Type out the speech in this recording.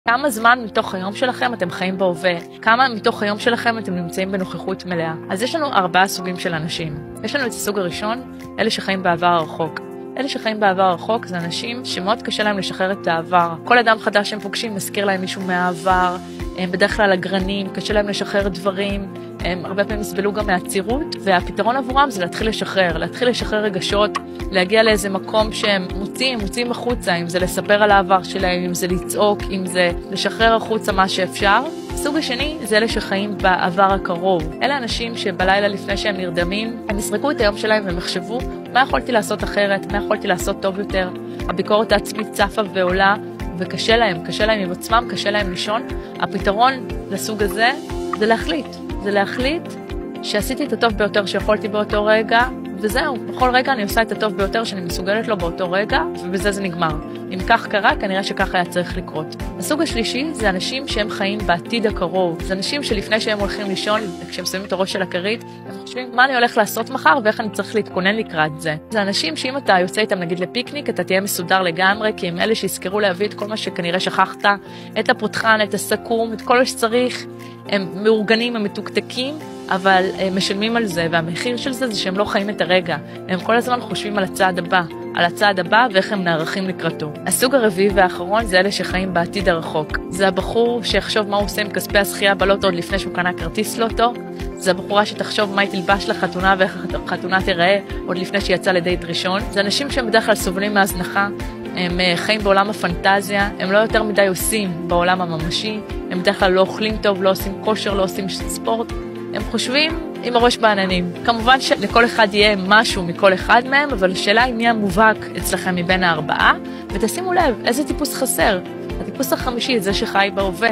כמה זמן מתוך היום שלכם אתם חיים בהווה? כמה מתוך היום שלכם אתם נמצאים בנוכחות מלאה? אז יש לנו 4 סוגים של אנשים. יש לנו את הסוג הראשון, אלה שחיים בעבר הרחוק. אלה שחיים בעבר הרחוק זה אנשים שמאוד קשה להם לשחרר את העבר. כל אדם חדש שהם פוגשים מזכיר להם מישהו מהעבר, הם בדרך כלל אגרנים, קשה להם לשחרר דברים, הם הרבה פעמים יסבלו גם מהצירות, והפתרון עבורם זה להתחיל לשחרר רגשות, להגיע לאיזה מקום שהם מוציאים החוצה, אם זה לספר על העבר שלהם, אם זה לצעוק, אם זה לשחרר החוצה מה שאפשר. הסוג השני זה אלה שחיים בעבר הקרוב. אלה אנשים שבלילה לפני שהם נרדמים, הם יסרקו את היום שלהם והם יחשבו מה יכולתי לעשות אחרת, מה יכולתי לעשות טוב יותר. הביקורת העצמית צפה ועולה, וקשה להם עם עצמם, קשה להם לישון. הפתרון לסוג הזה זה להחליט שעשיתי את הטוב ביותר שיכולתי באותו רגע, וזהו, בכל רגע אני עושה את הטוב ביותר שאני מסוגלת לו באותו רגע, ובזה זה נגמר. אם כך קרה, כנראה שכך היה צריך לקרות. הסוג השלישי זה אנשים שהם חיים בעתיד הקרוב. זה אנשים שלפני שהם הולכים לישון, כשהם שמים את הראש של הכרית, הם חושבים מה אני הולך לעשות מחר ואיך אני צריך להתכונן לקראת זה. זה אנשים שאם אתה יוצא איתם נגיד לפיקניק, אתה תהיה מסודר לגמרי, כי הם אלה שיזכרו להביא את כל מה שכנראה שכחת, את הפותחן, את הסכו"ם, את כל מה שצריך. הם מאורגנים, הם מתוקתקים, אבל הם משלמים על זה, והמחיר של זה שהם לא חיים את הרגע. הם כל הזמן חושבים על הצעד הבא ואיך הם נערכים לקראתו. הסוג הרביעי והאחרון זה אלה שחיים בעתיד הרחוק. זה הבחור שיחשוב מה הוא עושה עם כספי הזכייה בלוטו עוד לפני שהוא קנה כרטיס לוטו. זה הבחורה שתחשוב מה היא תלבש לחתונה ואיך החתונה תיראה עוד לפני שהיא יצאה לדייט ראשון. זה אנשים שהם בדרך כלל סובלים מהזנחה, הם חיים בעולם הפנטזיה, הם לא יותר מדי עושים בעולם הממשי, הם בדרך כלל לא אוכלים טוב, לא עושים כושר, לא עושים ספורט, הם חושבים עם הראש בעננים. כמובן שלכל אחד יהיה משהו מכל אחד מהם, אבל השאלה היא מי המובהק אצלכם מבין 4, ותשימו לב איזה טיפוס חסר. הטיפוס החמישי זה שחי בהווה.